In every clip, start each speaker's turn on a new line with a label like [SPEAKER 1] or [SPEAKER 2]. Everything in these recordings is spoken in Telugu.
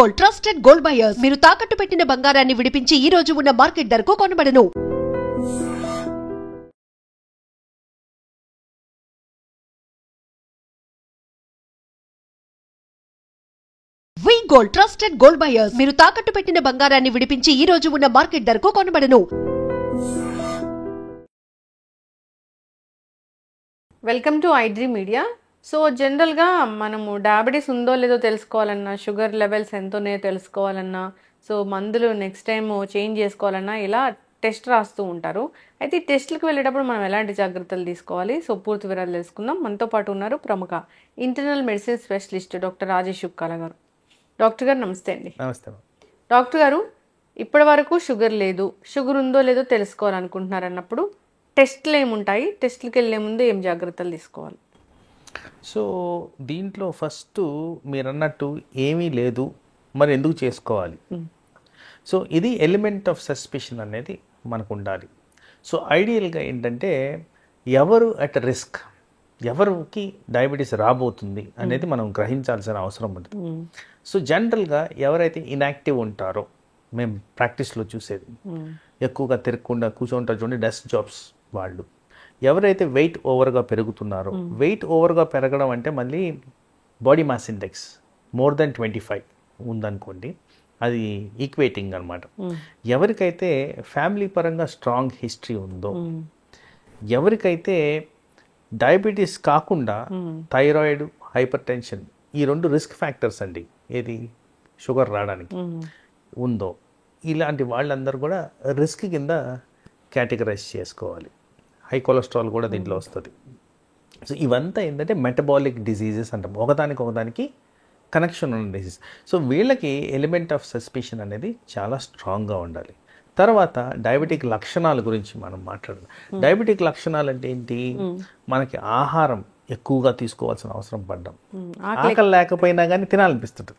[SPEAKER 1] Gold trusted gold buyers. మీరు తాకట్టు పెట్టిన బంగారాన్ని విడిపించి ఈ రోజు ఉన్న మార్కెట్ ధరకు కొనబడను. వి గోల్డ్ ట్రస్టెడ్ గోల్డ్ బయర్స్. మీరు తాకట్టు పెట్టిన బంగారాన్ని విడిపించి ఈ రోజు ఉన్న మార్కెట్ ధరకు కొనబడను.
[SPEAKER 2] Welcome to iDream media. So జనరల్గా మనము డయాబెటీస్ ఉందో లేదో తెలుసుకోవాలన్నా, షుగర్ లెవెల్స్ ఎంతోనే తెలుసుకోవాలన్నా, సో మందులు నెక్స్ట్ టైం చేంజ్ చేసుకోవాలన్నా ఇలా టెస్ట్ రాస్తూ ఉంటారు. అయితే ఈ టెస్ట్లకు వెళ్ళేటప్పుడు మనం ఎలాంటి జాగ్రత్తలు తీసుకోవాలి? సో పూర్తి వివరాలు తెలుసుకుందాం. మనతో పాటు ఉన్నారు ప్రముఖ internal medicine specialist doctor Rajesh Yukkala గారు. డాక్టర్ గారు నమస్తే అండి.
[SPEAKER 3] నమస్తే.
[SPEAKER 2] డాక్టర్ గారు, ఇప్పటి వరకు షుగర్ లేదు, షుగర్ ఉందో లేదో తెలుసుకోవాలనుకుంటున్నారు అన్నప్పుడు టెస్ట్లు ఏముంటాయి? టెస్ట్లకు వెళ్ళే ముందు ఏం జాగ్రత్తలు తీసుకోవాలి?
[SPEAKER 3] సో దీంట్లో ఫస్ట్ మీరు అన్నట్టు ఏమీ లేదు, మరి ఎందుకు చేసుకోవాలి? సో ఇది ఎలిమెంట్ ఆఫ్ సస్పిషన్ అనేది మనకు ఉండాలి. సో ఐడియల్గా ఏంటంటే ఎవరు అట్ రిస్క్, ఎవరికి డయాబెటీస్ రాబోతుంది అనేది మనం గ్రహించాల్సిన అవసరం ఉంటుంది. సో జనరల్గా ఎవరైతే ఇన్యాక్టివ్ ఉంటారో, మేము ప్రాక్టీస్లో చూసేది ఎక్కువగా తిరగకుండా కూర్చుంటారు చూడండి, డెస్క్ జాబ్స్ వాళ్ళు. ఎవరైతే వెయిట్ ఓవర్గా పెరుగుతున్నారో, వెయిట్ ఓవర్గా పెరగడం అంటే మళ్ళీ body mass index more than 25 ఉందనుకోండి, అది ఈక్వేటింగ్ అనమాట. ఎవరికైతే ఫ్యామిలీ పరంగా స్ట్రాంగ్ హిస్టరీ ఉందో, ఎవరికైతే డయాబెటీస్ కాకుండా థైరాయిడ్, హైపర్ టెన్షన్, ఈ 2 రిస్క్ ఫ్యాక్టర్స్ అండి ఏది షుగర్ రావడానికి ఉందో, ఇలాంటి వాళ్ళందరూ కూడా రిస్క్ కింద కేటగరైజ్ చేసుకోవాలి. హై కొలెస్ట్రాల్ కూడా దీంట్లో వస్తుంది. సో ఇవంతా ఏంటంటే మెటబాలిక్ డిసీజెస్ అంటాం, ఒకదానికి కనెక్షన్ ఉన్న డిసీజ్. సో వీళ్ళకి ఎలిమెంట్ ఆఫ్ సస్పిషన్ అనేది చాలా స్ట్రాంగ్గా ఉండాలి. తర్వాత డయాబెటిక్ లక్షణాల గురించి మనం మాట్లాడదాం. డయాబెటిక్ లక్షణాలు అంటే ఏంటి? మనకి ఆహారం ఎక్కువగా తీసుకోవాల్సిన అవసరం పడ్డాం, ఆకలి లేకపోయినా కానీ తినాలనిపిస్తుంది,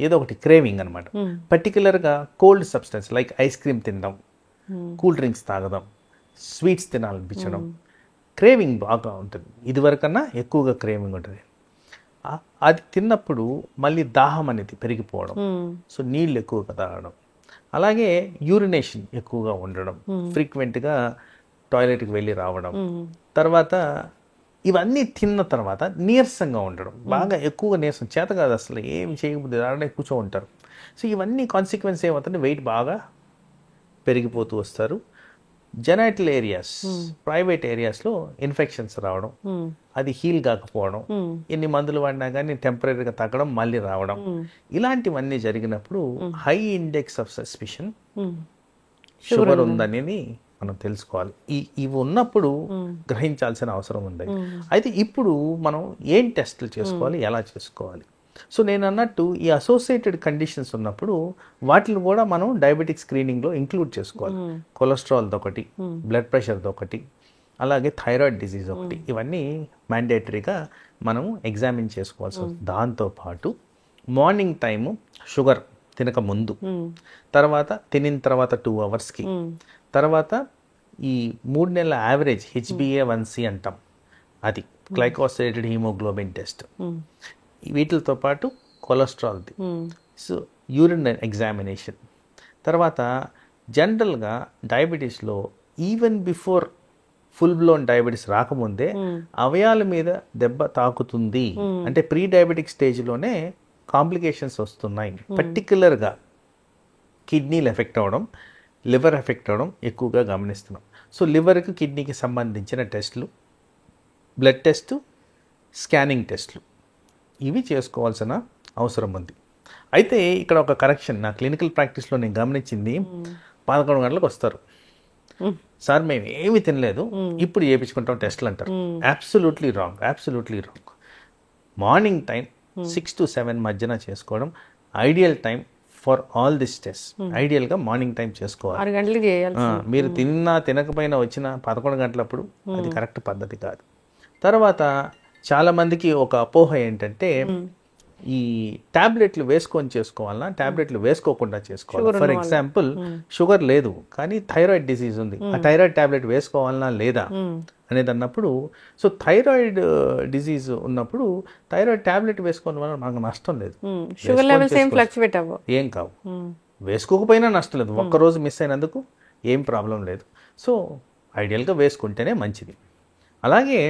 [SPEAKER 3] ఏదో ఒకటి క్రేవింగ్ అనమాట. పర్టికులర్గా cold substance like ice cream తినడం, కూల్ డ్రింక్స్ తాగడం, స్వీట్స్ తినాలనిపించడం, క్రేవింగ్ బాగా ఉంటుంది. ఇదివరకన్నా ఎక్కువగా క్రేవింగ్ ఉంటుంది. అది తిన్నప్పుడు మళ్ళీ దాహం అనేది పెరిగిపోవడం, సో నీళ్ళు ఎక్కువగా తాగడం, అలాగే యూరినేషన్ ఎక్కువగా ఉండడం, ఫ్రీక్వెంట్గా టాయిలెట్కి వెళ్ళి రావడం, తర్వాత ఇవన్నీ తిన్న తర్వాత నీరసంగా ఉండడం, బాగా ఎక్కువగా నీరసం, చేత కాదు అసలు ఏం చేయకపోతే రావడానికి కూర్చో ఉంటారు. సో ఇవన్నీ కాన్సిక్వెన్స్ ఏమవుతుంది, వెయిట్ బాగా పెరిగిపోతూ వస్తారు. జెనైటల్ ఏరియాస్, ప్రైవేట్ ఏరియాస్లో ఇన్ఫెక్షన్స్ రావడం, అది హీల్ కాకపోవడం, ఎన్ని మందులు వాడినా కానీ టెంపరీగా తగ్గడం, మళ్ళీ రావడం, ఇలాంటివన్నీ జరిగినప్పుడు high index of suspicion sugar ఉందనేది మనం తెలుసుకోవాలి. ఇవి ఉన్నప్పుడు గ్రహించాల్సిన అవసరం ఉంది. అయితే ఇప్పుడు మనం ఏం టెస్టులు చేసుకోవాలి, ఎలా చేసుకోవాలి? సో నేను అన్నట్టు ఈ అసోసియేటెడ్ కండిషన్స్ ఉన్నప్పుడు వాటిని కూడా మనం డయాబెటిక్ స్క్రీనింగ్లో ఇంక్లూడ్ చేసుకోవాలి. కొలెస్ట్రాల్ది ఒకటి, బ్లడ్ ప్రెషర్ది ఒకటి, అలాగే థైరాయిడ్ డిసీజ్ ఒకటి, ఇవన్నీ మ్యాండేటరీగా మనం ఎగ్జామిన్ చేసుకోవాల్సి వస్తుంది. దాంతోపాటు మార్నింగ్ టైము షుగర్ తినక ముందు, తర్వాత తినిన తర్వాత 2 అవర్స్కి, తర్వాత ఈ 3 నెలల యావరేజ్ HbA1c అంటాం, అది గ్లైకోసిలేటెడ్ హీమోగ్లోబిన్ టెస్ట్, వీటితో పాటు కొలెస్ట్రాల్ది, సో యూరిన్ ఎగ్జామినేషన్. తర్వాత జనరల్గా డయాబెటీస్లో even before full blown diabetes రాకముందే అవయాల మీద దెబ్బ తాకుతుంది అంటే ప్రీ డయాబెటిక్ స్టేజ్లోనే కాంప్లికేషన్స్ వస్తున్నాయి. పర్టికులర్గా కిడ్నీలు ఎఫెక్ట్ అవ్వడం, లివర్ ఎఫెక్ట్ అవ్వడం ఎక్కువగా గమనిస్తున్నాం. సో లివర్కి, కిడ్నీకి సంబంధించిన టెస్టులు, బ్లడ్ టెస్టు, స్కానింగ్ టెస్టులు, ఇవి చేసుకోవాల్సిన అవసరం ఉంది. అయితే ఇక్కడ ఒక కరెక్షన్, నా క్లినికల్ ప్రాక్టీస్లో నేను గమనించింది, 11 గంటలకు వస్తారు, సార్ మేము ఏమి తినలేదు, ఇప్పుడు చేయించుకుంటాం టెస్ట్లు అంటారు. Absolutely wrong, absolutely wrong. Morning time 6 to 7 మధ్యన చేసుకోవడం ideal time for all this test. ఐడియల్గా మార్నింగ్ టైం చేసుకోవాలి.
[SPEAKER 2] 6 గంటలకు చేయాలి.
[SPEAKER 3] మీరు తినకపోయినా వచ్చిన 11 గంటలప్పుడు అది కరెక్ట్ పద్ధతి కాదు. తర్వాత చాలామందికి ఒక అపోహ ఏంటంటే ఈ టాబ్లెట్లు వేసుకొని చేసుకోవాలన్నా, టాబ్లెట్లు వేసుకోకుండా చేసుకోవాలి. ఫర్ ఎగ్జాంపుల్ షుగర్ లేదు కానీ థైరాయిడ్ డిసీజ్ ఉంది, ఆ థైరాయిడ్ టాబ్లెట్ వేసుకోవాలన్నా లేదా అనేది అన్నప్పుడు, సో థైరాయిడ్ డిజీజ్ ఉన్నప్పుడు థైరాయిడ్ ట్యాబ్లెట్ వేసుకోవడం వల్ల మనకు నష్టం లేదు,
[SPEAKER 2] షుగర్ లెవెల్స్ ఏం ఫ్లక్చువేట్ అవ్వవు.
[SPEAKER 3] ఏం కావు, వేసుకోకపోయినా నష్టం లేదు, ఒక్కరోజు మిస్ అయినందుకు ఏం ప్రాబ్లం లేదు. సో ఐడియల్గా వేసుకుంటేనే మంచిది. అలాగే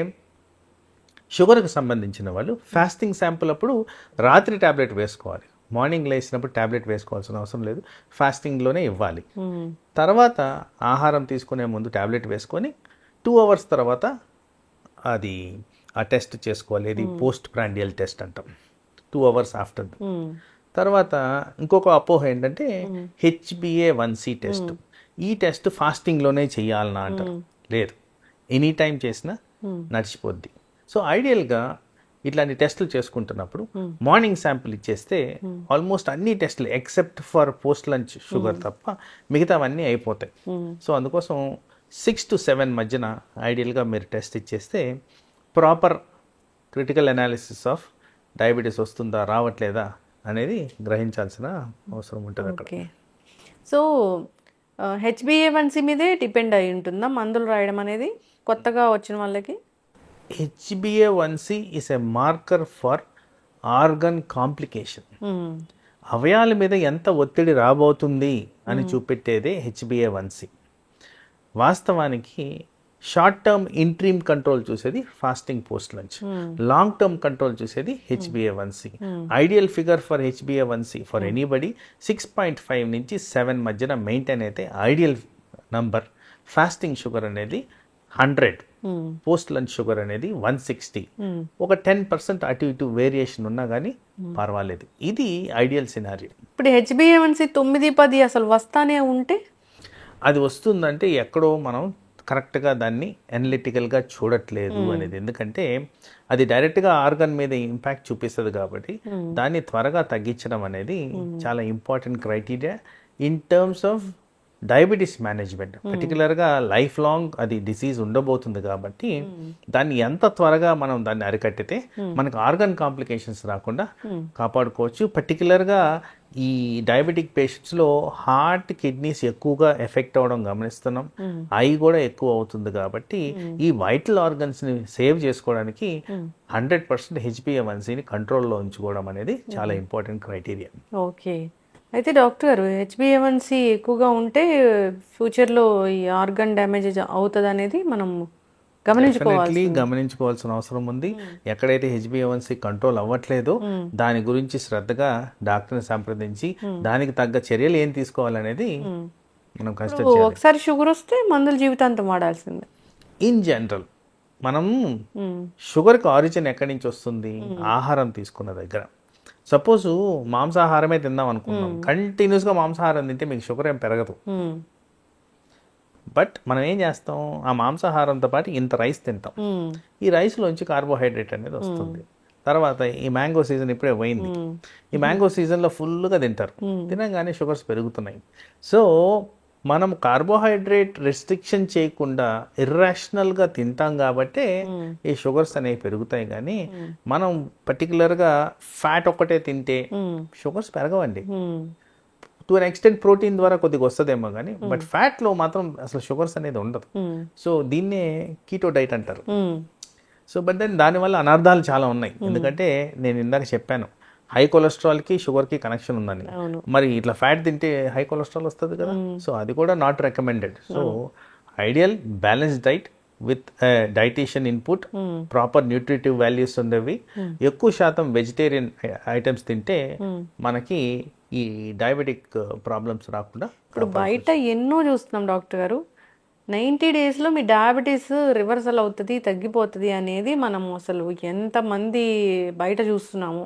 [SPEAKER 3] షుగర్కి సంబంధించిన వాళ్ళు ఫాస్టింగ్ శాంపుల్ అప్పుడు రాత్రి ట్యాబ్లెట్ వేసుకోవాలి, మార్నింగ్ లేచినప్పుడు ట్యాబ్లెట్ వేసుకోవాల్సిన అవసరం లేదు, ఫాస్టింగ్లోనే ఇవ్వాలి. తర్వాత ఆహారం తీసుకునే ముందు ట్యాబ్లెట్ వేసుకొని 2 hours తర్వాత అది ఆ టెస్ట్ చేసుకోవాలి, ఇది పోస్ట్ ప్రాండియల్ టెస్ట్ అంటాం, 2 hours ఆఫ్టర్. తర్వాత ఇంకొక అపోహ ఏంటంటే HbA1c టెస్ట్, ఈ టెస్ట్ ఫాస్టింగ్లోనే చేయాలన్నా అంటారు. లేదు, ఎనీ టైం చేసినా నడిచిపోద్ది. సో ఐడియల్గా ఇట్లాంటి టెస్టులు చేసుకుంటున్నప్పుడు మార్నింగ్ శాంపుల్ ఇచ్చేస్తే ఆల్మోస్ట్ అన్ని టెస్టులు except for post lunch sugar తప్ప మిగతావన్నీ అయిపోతాయి. సో అందుకోసం 6 to 7 మధ్యన ఐడియల్గా మీరు టెస్ట్ ఇచ్చేస్తే proper critical analysis of diabetes వస్తుందా రావట్లేదా అనేది గ్రహించాల్సిన అవసరం ఉంటుంది అక్కడ.
[SPEAKER 2] ఓకే, సో HbA1c మీదే డిపెండ్ అయి ఉంటుందా మందులు రాయడం అనేది కొత్తగా వచ్చిన వాళ్ళకి?
[SPEAKER 3] HbA1c is a marker for organ complication. అవయాల మీద ఎంత ఒత్తిడి రాబోతుంది అని చూపెట్టేదే HbA1c. వాస్తవానికి షార్ట్ టర్మ్ ఇంట్రీమ్ కంట్రోల్ చూసేది fasting post lunch, long term control చూసేది HbA1c. Ideal figure for HbA1c for anybody 6.5 నుంచి 7 మధ్యన మెయింటైన్ అయితే ఐడియల్ నంబర్. ఫాస్టింగ్ షుగర్ అనేది 100, పోస్ట్ లంచ్ షుగర్ అనేది 160. ఒక 10% అటు ఇటు వేరియేషన్ ఉన్నా కానీ పర్వాలేదు, ఇది ఐడియల్ సినారియో.
[SPEAKER 2] ఇప్పుడు HbA1c 9-10 అసలు వస్తానే ఉంటే
[SPEAKER 3] అది వస్తుందంటే ఎక్కడో మనం కరెక్ట్గా దాన్ని అనలిటికల్గా చూడట్లేదు అనేది. ఎందుకంటే అది డైరెక్ట్గా ఆర్గన్ మీద ఇంపాక్ట్ చూపిస్తుంది కాబట్టి దాన్ని త్వరగా తగ్గించడం అనేది చాలా important criteria in terms of diabetes management. పర్టికులర్గా లైఫ్ లాంగ్ అది డిసీజ్ ఉండబోతుంది కాబట్టి దాన్ని ఎంత త్వరగా మనం దాన్ని అరికట్టితే మనకు ఆర్గన్ కాంప్లికేషన్స్ రాకుండా కాపాడుకోవచ్చు. పర్టికులర్గా ఈ డయాబెటిక్ పేషెంట్స్లో హార్ట్, కిడ్నీస్ ఎక్కువగా ఎఫెక్ట్ అవ్వడం గమనిస్తున్నాం, ఐ కూడా ఎక్కువ అవుతుంది. కాబట్టి ఈ వైటల్ ఆర్గన్స్ని సేవ్ చేసుకోవడానికి 100% HbA1cని కంట్రోల్లో ఉంచుకోవడం అనేది చాలా ఇంపార్టెంట్ క్రైటీరియా.
[SPEAKER 2] ఓకే, అయితే డాక్టర్ గారు HbA1c ఎక్కువగా ఉంటే ఫ్యూచర్లో ఈ ఆర్గన్ డ్యామేజ్ అవుతుంది అనేది మనం
[SPEAKER 3] గమనించుకోవాల్సిన అవసరం ఉంది. ఎక్కడైతే HbA1c కంట్రోల్ అవ్వట్లేదో దాని గురించి శ్రద్ధగా డాక్టర్ని సంప్రదించి దానికి తగ్గ చర్యలు ఏం తీసుకోవాలనేది మనం కన్సిడర్ చేయాలి.
[SPEAKER 2] ఒకసారి షుగర్ వస్తే మందులు జీవితాంతం వాడాల్సిందే.
[SPEAKER 3] ఇన్ జనరల్ మనం షుగర్కి ఆరిజిన్ ఎక్కడి నుంచి వస్తుంది? ఆహారం తీసుకున్న దగ్గర. సపోజ్ మాంసాహారమే తిందాం అనుకున్నాం, కంటిన్యూస్గా మాంసాహారం తింటే మీకు షుగర్ ఏం పెరగదు. బట్ మనం ఏం చేస్తాం, ఆ మాంసాహారంతో పాటు ఇంత రైస్ తింటాం, ఈ రైస్లోంచి కార్బోహైడ్రేట్ అనేది వస్తుంది. తర్వాత ఈ మ్యాంగో సీజన్ ఇప్పుడే పోయింది, ఈ మ్యాంగో సీజన్లో ఫుల్గా తింటారు, తినగానే షుగర్స్ పెరుగుతున్నాయి. సో మనం కార్బోహైడ్రేట్ రెస్ట్రిక్షన్ చేయకుండా ఇర్రాషనల్గా తింటాం కాబట్టే ఈ షుగర్స్ అనేవి పెరుగుతాయి. కానీ మనం పర్టికులర్గా ఫ్యాట్ ఒక్కటే తింటే షుగర్స్ పెరగవండి. టు అన్ ఎక్స్టెంట్ ప్రోటీన్ ద్వారా కొద్దిగా వస్తుందేమో కానీ బట్ ఫ్యాట్లో మాత్రం అసలు షుగర్స్ అనేది ఉండదు. సో దీన్నే కీటో డైట్ అంటారు. సో బట్ దెన్ దానివల్ల అనర్థాలు చాలా ఉన్నాయి. ఎందుకంటే నేను ఇందాక చెప్పాను హై కొలెస్ట్రాల్కి షుగర్కి కనెక్షన్ ఉందని. మరి ఇట్లా ఫ్యాట్ తింటే హై కొలెస్ట్రాల్ వస్తుంది కదా, సో అది కూడా not recommended. So ideal balance diet with dietitian input, proper nutritive values ఉండేవి, ఎక్కువ శాతం వెజిటేరియన్ ఐటమ్స్ తింటే మనకి ఈ డయాబెటిక్ ప్రాబ్లమ్స్ రాకుండా.
[SPEAKER 2] ఇప్పుడు బయట ఎన్నో చూస్తున్నాం డాక్టర్ గారు, 90 daysలో మీ డయాబెటీస్ రివర్సల్ అవుతుంది, తగ్గిపోతుంది అనేది మనం అసలు ఎంతమంది బయట చూస్తున్నాము.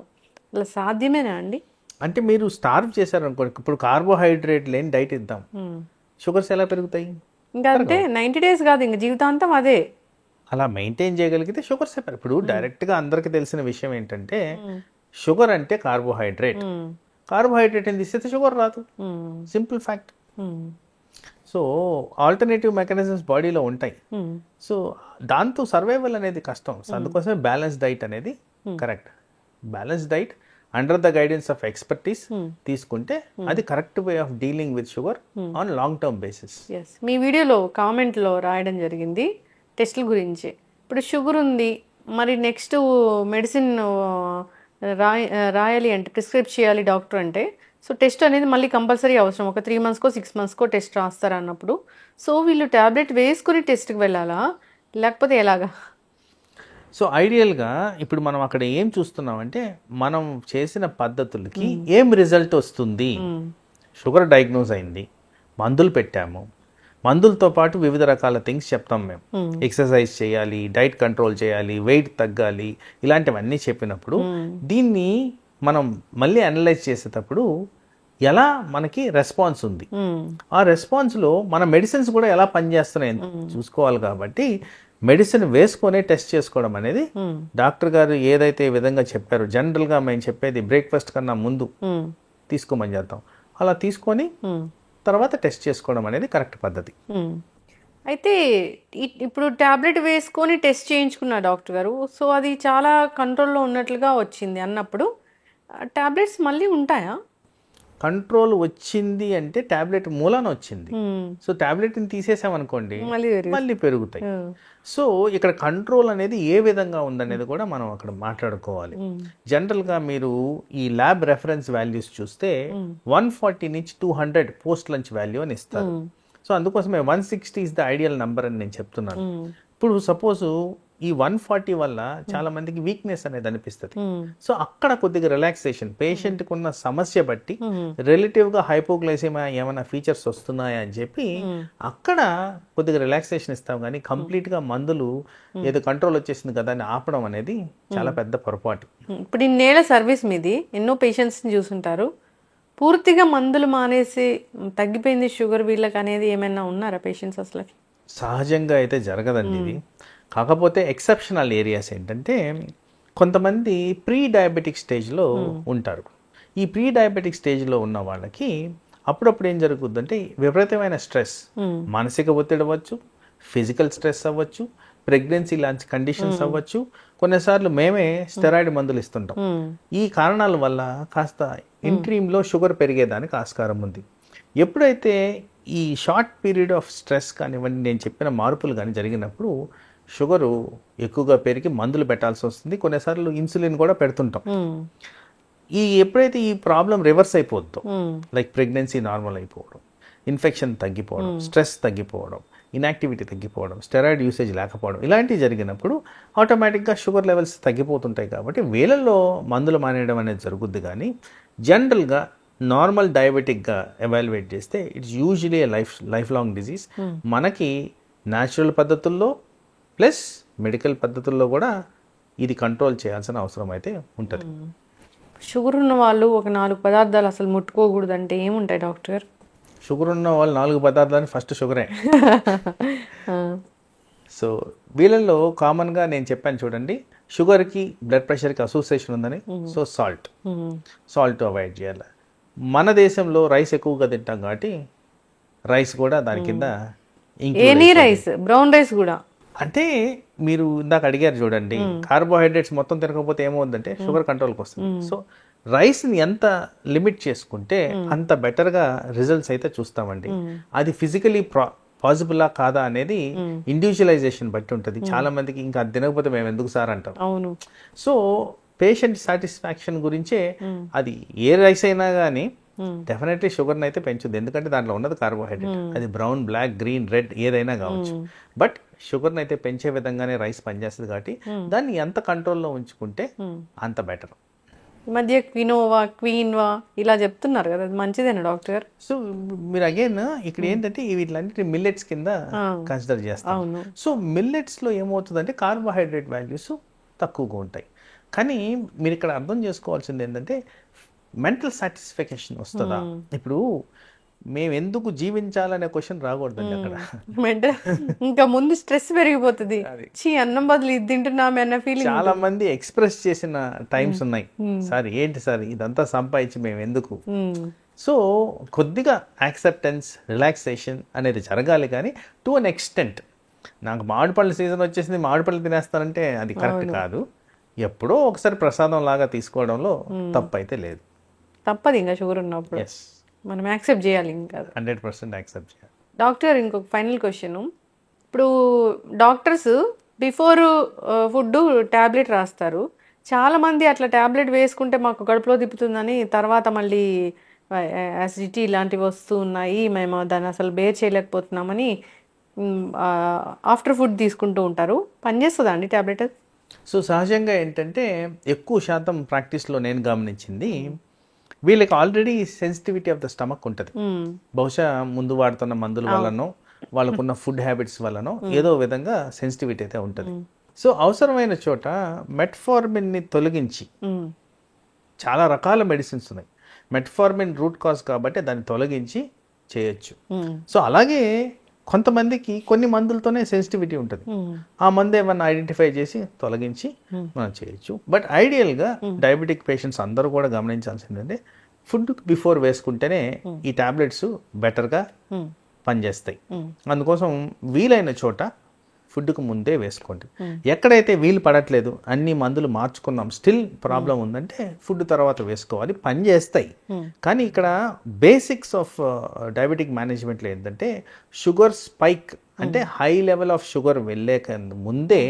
[SPEAKER 2] అలా సాధ్యమేనా అండి?
[SPEAKER 3] అంటే మీరు స్టార్వ్ చేశారనుకోండి, ఇప్పుడు కార్బోహైడ్రేట్ లేని డైట్ ఇద్దాం, షుగర్స్ ఎలా పెరుగుతాయి?
[SPEAKER 2] ఇంకా అంటే 90 days కాదు, ఇంకా జీవితాంతం అదే.
[SPEAKER 3] అలా మెయింటైన్ చేయగలిగితే షుగర్స్ ఇప్పుడు డైరెక్ట్గా అందరికి తెలిసిన విషయం ఏంటంటే షుగర్ అంటే కార్బోహైడ్రేట్, కార్బోహైడ్రేట్ అని తీసేస్తే షుగర్ రాదు, simple fact. So alternative mechanisms బాడీలో ఉంటాయి. సో దాంతో సర్వైవల్ అనేది కష్టం. సో అందుకోసమే బ్యాలెన్స్ డైట్ అనేది correct. Balance diet under the guidance of expertise తీసుకుంటే అది correct way of dealing with sugar on long term basis.
[SPEAKER 2] మీ వీడియోలో కామెంట్లో రాయడం జరిగింది, టెస్టుల గురించి. ఇప్పుడు షుగర్ ఉంది, మరి నెక్స్ట్ మెడిసిన్ రాయాలి అంటే, ప్రిస్క్రైబ్ చేయాలి డాక్టర్ అంటే, సో టెస్ట్ అనేది మళ్ళీ కంపల్సరీ అవసరం. ఒక 3 మంత్స్కో 6 మంత్స్కో టెస్ట్ రాస్తారు అన్నప్పుడు, సో వీళ్ళు ట్యాబ్లెట్ వేసుకుని టెస్ట్కి వెళ్ళాలా లేకపోతే ఎలాగా?
[SPEAKER 3] సో ఐడియల్గా ఇప్పుడు మనం అక్కడ ఏం చూస్తున్నామంటే మనం చేసిన పద్ధతులకి ఏం రిజల్ట్ వస్తుంది. షుగర్ డయాగ్నోజ్ అయింది, మందులు పెట్టాము, మందులతో పాటు వివిధ రకాల థింగ్స్ చెప్తాం మేము. ఎక్సర్సైజ్ చేయాలి, డైట్ కంట్రోల్ చేయాలి, వెయిట్ తగ్గాలి, ఇలాంటివన్నీ చెప్పినప్పుడు దీన్ని మనం మళ్ళీ అనలైజ్ చేసేటప్పుడు ఎలా మనకి రెస్పాన్స్ ఉంది, ఆ రెస్పాన్స్లో మన మెడిసిన్స్ కూడా ఎలా పనిచేస్తున్నాయి చూసుకోవాలి. కాబట్టి మెడిసిన్ వేసుకొని టెస్ట్ చేసుకోవడం అనేది డాక్టర్ గారు ఏదైతే విధంగా చెప్పారో, జనరల్గా మేము చెప్పేది బ్రేక్ఫాస్ట్ కన్నా ముందు తీసుకోమని చేద్దాం, అలా తీసుకొని తర్వాత టెస్ట్ చేసుకోవడం అనేది కరెక్ట్ పద్ధతి.
[SPEAKER 2] అయితే ఇప్పుడు ట్యాబ్లెట్ వేసుకొని టెస్ట్ చేయించుకున్న డాక్టర్ గారు, సో అది చాలా కంట్రోల్లో ఉన్నట్లుగా వచ్చింది అన్నప్పుడు ట్యాబ్లెట్స్ మళ్ళీ ఉంటాయా?
[SPEAKER 3] కంట్రోల్ వచ్చింది అంటే ట్యాబ్లెట్ మూలాన వచ్చింది. సో ట్యాబ్లెట్ని తీసేసామనుకోండి మళ్ళీ పెరుగుతాయి. సో ఇక్కడ కంట్రోల్ అనేది ఏ విధంగా ఉందనేది కూడా మనం అక్కడ మాట్లాడుకోవాలి. జనరల్గా మీరు ఈ ల్యాబ్ రెఫరెన్స్ వాల్యూస్ చూస్తే 140 నుంచి 200 పోస్ట్ లంచ్ వాల్యూ అని ఇస్తారు. సో అందుకోసమే 160 ఇస్ ద ఐడియల్ నంబర్ అని నేను చెప్తున్నాను. ఇప్పుడు సపోజ్ ఈ 140 వల్ల చాలా మందికి వీక్నెస్ అనేది అనిపిస్తుంది. సో అక్కడ కొద్దిగా రిలాక్సేషన్, పేషెంట్కి ఉన్న సమస్య బట్టి రిలేటివ్గా హైపోగ్లైసెమియా ఏమైనా ఫీచర్స్ వస్తున్నాయా అని చెప్పి అక్కడ కొద్దిగా రిలాక్సేషన్ ఇస్తాం. కానీ కంప్లీట్గా మందులు ఏదో కంట్రోల్ వచ్చేసింది కదా అని ఆపడం అనేది చాలా పెద్ద పొరపాటు.
[SPEAKER 2] ఇప్పుడు ఇన్నేళ్ల సర్వీస్ మీది, ఎన్నో పేషెంట్స్ని చూసుంటారు, పూర్తిగా మందులు మానేసి తగ్గిపోయింది షుగర్ వీళ్ళకి అనేది ఏమైనా ఉన్నారా పేషెంట్స్? అసలు
[SPEAKER 3] సహజంగా అయితే జరగదండి ఇది. కాకపోతే ఎక్సెప్షనల్ ఏరియాస్ ఏంటంటే కొంతమంది ప్రీ డయాబెటిక్ స్టేజ్లో ఉంటారు. ఈ ప్రీ డయాబెటిక్ స్టేజ్లో ఉన్న వాళ్ళకి అప్పుడప్పుడు ఏం జరుగుతుందంటే విపరీతమైన స్ట్రెస్, మానసిక ఒత్తిడి అవ్వచ్చు, ఫిజికల్ స్ట్రెస్ అవ్వచ్చు, ప్రెగ్నెన్సీ లాంటి కండిషన్స్ అవ్వచ్చు, కొన్నిసార్లు మేమే స్టెరాయిడ్ మందులు ఇస్తుంటాం. ఈ కారణాల వల్ల కాస్త ఇంట్రీమ్లో షుగర్ పెరిగేదానికి ఆస్కారం ఉంది. ఎప్పుడైతే ఈ షార్ట్ పీరియడ్ ఆఫ్ స్ట్రెస్ కానివ్వండి, నేను చెప్పిన మార్పులు కానీ జరిగినప్పుడు షుగరు ఎక్కువగా పెరిగి మందులు పెట్టాల్సి వస్తుంది. కొన్నిసార్లు ఇన్సులిన్ కూడా పెడుతుంటాం. ఎప్పుడైతే ఈ ప్రాబ్లం రివర్స్ అయిపోద్దో, లైక్ ప్రెగ్నెన్సీ నార్మల్ అయిపోవడం, ఇన్ఫెక్షన్ తగ్గిపోవడం, స్ట్రెస్ తగ్గిపోవడం, ఇన్యాక్టివిటీ తగ్గిపోవడం, స్టెరాయిడ్ యూసేజ్ లేకపోవడం, ఇలాంటివి జరిగినప్పుడు ఆటోమేటిక్గా షుగర్ లెవెల్స్ తగ్గిపోతుంటాయి. కాబట్టి వేళల్లో మందులు మానేయడం అనేది జరుగుద్ది. కానీ జనరల్గా నార్మల్ డయాబెటిక్గా ఎవాల్యుయేట్ చేస్తే it's usually life long disease. మనకి న్యాచురల్ పద్ధతుల్లో ప్లస్ మెడికల్ పద్ధతుల్లో కూడా ఇది కంట్రోల్ చేయాల్సిన అవసరం అయితే ఉంటుంది.
[SPEAKER 2] షుగర్ ఉన్న వాళ్ళు ఒక 4 పదార్థాలు అసలు ముట్టుకోకూడదు అంటే ఏముంటాయి డాక్టర్?
[SPEAKER 3] షుగర్ ఉన్న వాళ్ళు 4 పదార్థాలు ఫస్ట్ షుగరే. సో వీళ్ళల్లో కామన్గా నేను చెప్పాను చూడండి, షుగర్కి బ్లడ్ ప్రెషర్కి అసోసియేషన్ ఉందని. సో సాల్ట్ అవాయిడ్ చేయాలి. మన దేశంలో రైస్ ఎక్కువగా తింటాం కాబట్టి రైస్ కూడా దాని కింద,
[SPEAKER 2] ఎనీ రైస్, బ్రౌన్ రైస్ కూడా.
[SPEAKER 3] అంటే మీరు ఇందాక అడిగారు చూడండి, కార్బోహైడ్రేట్స్ మొత్తం తినకపోతే ఏమవుతుందంటే షుగర్ కంట్రోల్కి వస్తుంది. సో రైస్ని ఎంత లిమిట్ చేసుకుంటే అంత బెటర్గా రిజల్ట్స్ అయితే చూస్తామండి. అది ఫిజికలీ పాసిబులా కాదా అనేది ఇండివిజువలైజేషన్ బట్టి ఉంటుంది. చాలా మందికి ఇంకా అది తినకపోతే మేము ఎందుకు సార్ అంటాం.
[SPEAKER 2] అవును.
[SPEAKER 3] సో పేషెంట్ సాటిస్ఫాక్షన్ గురించే అది ఏ రైస్ అయినా కానీ డెఫినెట్లీ షుగర్ని అయితే పెంచుద్ది. ఎందుకంటే దాంట్లో ఉన్నది కార్బోహైడ్రేట్, అది బ్రౌన్, బ్లాక్, గ్రీన్, రెడ్ ఏదైనా కావచ్చు. బట్ షుగర్ని అయితే పెంచే విధంగానే రైస్ పనిచేస్తుంది. కాబట్టి దాన్ని ఎంత కంట్రోల్లో ఉంచుకుంటే అంత బెటర్.
[SPEAKER 2] ఈ మధ్య క్వినోవా, క్వీన్వా ఇలా చెప్తున్నారు కదా, అది మంచిదేనా డాక్టర్?
[SPEAKER 3] సో మీరు అగైన్ ఇక్కడ ఏంటంటే వీటిలన్నిటి మిల్లెట్స్ కింద కన్సిడర్ చేస్తాం. సో మిల్లెట్స్లో ఏమవుతుందంటే కార్బోహైడ్రేట్ వాల్యూస్ తక్కువగా ఉంటాయి. కానీ మీరు ఇక్కడ అర్థం చేసుకోవాల్సింది ఏంటంటే మెంటల్ సాటిస్ఫాక్షన్ వస్తుందా. ఇప్పుడు మేము ఎందుకు జీవించాలనే క్వశ్చన్ రాకూడదండి అక్కడ.
[SPEAKER 2] ఇంకా ముందు స్ట్రెస్ పెరిగిపోతుంది, అన్నం బదులు ఇది తింటున్నామే అన్న ఫీలింగ్.
[SPEAKER 3] చాలా మంది ఎక్స్ప్రెస్ చేసిన టైమ్స్ ఉన్నాయి, సార్ ఏంటి సార్ ఇదంతా సంపాదించి మేము ఎందుకు. సో కొద్దిగా యాక్సెప్టెన్స్, రిలాక్సేషన్ అనేది జరగాలి. కానీ టు అన్ ఎక్స్టెంట్, నాకు మామిడి పళ్ళ సీజన్ వచ్చేసింది మామిడి పళ్ళు తినేస్తానంటే అది కరెక్ట్ కాదు. ఎప్పుడో ఒకసారి ప్రసాదం లాగా తీసుకోవడంలో తప్పు అయితే లేదు.
[SPEAKER 2] తప్పదు ఇంకా షుగర్ ఉన్నప్పుడు మనం యాక్సెప్ట్ చేయాలి, ఇంకా
[SPEAKER 3] 100% యాక్సెప్ట్ చేయాలి.
[SPEAKER 2] డాక్టర్ ఇంకొక ఫైనల్ క్వశ్చన్, ఇప్పుడు డాక్టర్స్ బిఫోర్ ఫుడ్ ట్యాబ్లెట్ రాస్తారు. చాలా మంది అట్లా ట్యాబ్లెట్ వేసుకుంటే మాకు కడుపులో తిప్పుతుందని తర్వాత మళ్ళీ యాసిడిటీ ఇలాంటివి వస్తూ ఉన్నాయి, మేము దాన్ని అసలు బేర్ చేయలేకపోతున్నామని ఆఫ్టర్ ఫుడ్ తీసుకుంటూ ఉంటారు. పనిచేస్తుందా అండి ట్యాబ్లెట్?
[SPEAKER 3] సో సహజంగా ఏంటంటే ఎక్కువ శాతం ప్రాక్టీస్లో నేను గమనించింది, వీళ్ళకి already sensitivity of the stomach ఉంటుంది. బహుశా ముందు వాడుతున్న మందుల వల్లనో వాళ్ళకున్న ఫుడ్ హ్యాబిట్స్ వల్లనో ఏదో విధంగా సెన్సిటివిటీ అయితే ఉంటుంది. సో అవసరమైన చోట మెట్ఫార్మిన్ని తొలగించి, చాలా రకాల మెడిసిన్స్ ఉన్నాయి, మెట్ఫార్మిన్ రూట్ కాజ్ కాబట్టి దాన్ని తొలగించి చేయొచ్చు. సో అలాగే కొంతమందికి కొన్ని మందులతోనే సెన్సిటివిటీ ఉంటుంది, ఆ మందు ఏమన్నా ఐడెంటిఫై చేసి తొలగించి మనం చేయొచ్చు. బట్ ఐడియల్గా డయాబెటిక్ పేషెంట్స్ అందరూ కూడా గమనించాల్సిందంటే ఫుడ్ బిఫోర్ వేసుకుంటేనే ఈ టాబ్లెట్స్ బెటర్గా పనిచేస్తాయి. అందుకోసం వీలైన చోట ఫుడ్కు ముందే వేసుకోండి. ఎక్కడైతే వీలు పడట్లేదు, అన్ని మందులు మార్చుకున్నాం, స్టిల్ ప్రాబ్లం ఉందంటే ఫుడ్ తర్వాత వేసుకోవాలి, పని చేస్తాయి. కానీ ఇక్కడ బేసిక్స్ ఆఫ్ డయాబెటిక్ మేనేజ్మెంట్లో ఏంటంటే షుగర్ స్పైక్ అంటే హై లెవెల్ ఆఫ్ షుగర్ వెళ్ళేక ముందే